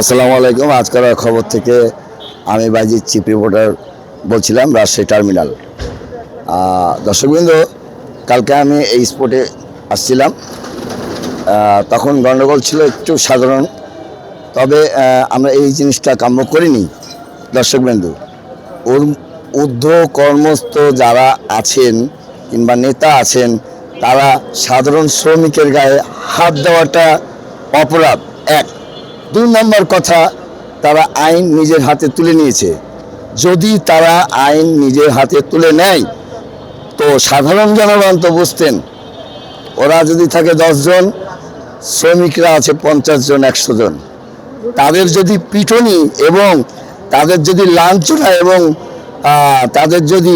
আসসালামু আলাইকুম। আজকের খবর থেকে আমি বাইজিৎ চিফ রিপোর্টার বলছিলাম, রাজশাহী টার্মিনাল। দর্শকবৃন্দ, কালকে আমি এই স্পটে আসছিলাম, তখন গণ্ডগোল ছিল একটু সাধারণ, তবে আমরা এই জিনিসটা কাম্য করিনি। দর্শকবৃন্দ, ঊর্ধ্ব কর্মস্থ যারা আছেন কিংবা নেতা আছেন, তারা সাধারণ শ্রমিকের গায়ে হাত দেওয়াটা অপরাধ। এক, 2 নম্বর কথা, তারা আইন নিজের হাতে তুলে নিয়েছে। যদি তারা আইন নিজের হাতে তুলে নেয় তো সাধারণ জনগণ তো বুঝতেন, ওরা যদি থাকে 10 জন, শ্রমিকরা আছে 50 জন 100 জন, তাদের যদি পিটনি এবং তাদের যদি লাঞ্ছনা এবং তাদের যদি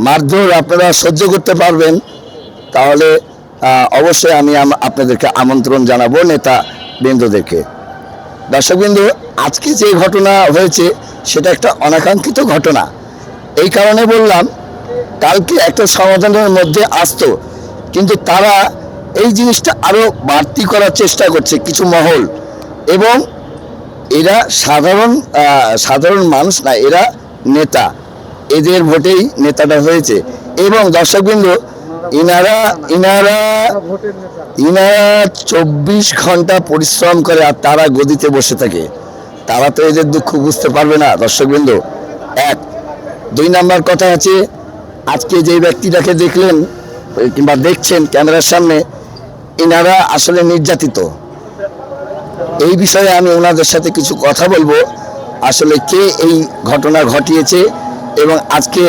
মারধর আপনারা সহ্য করতে পারবেন, তাহলে অবশ্যই আমি আপনাদেরকে আমন্ত্রণ জানাবো, নেতা বৃন্দদেরকে। দর্শকবৃন্দ, আজকে যে ঘটনা হয়েছে সেটা একটা অনাকাঙ্ক্ষিত ঘটনা। এই কারণে বললাম, কালকে একটা সমাধানের মধ্যে আসতো, কিন্তু তারা এই জিনিসটা আরও বাড়তি করার চেষ্টা করছে কিছু মহল, এবং এরা সাধারণ মানুষ না, এরা নেতা, এদের ভোটেই নেতাটা হয়েছে। এবং দর্শকবৃন্দ, ইনারা 24 ঘন্টা পরিশ্রম করে আর তারা গদিতে বসে থাকে। তারা তো এদের দুঃখ বুঝতে পারবে না। দর্শকবৃন্দ, 1, 2 নম্বর কথা আছে, আজকে যে ব্যক্তিটাকে দেখলেন কিংবা দেখছেন ক্যামেরার সামনে, ইনারা আসলে নির্যাতিত। এই বিষয়ে আমি ওনাদের সাথে কিছু কথা বলবো, আসলে কে এই ঘটনা ঘটিয়েছে এবং আজকে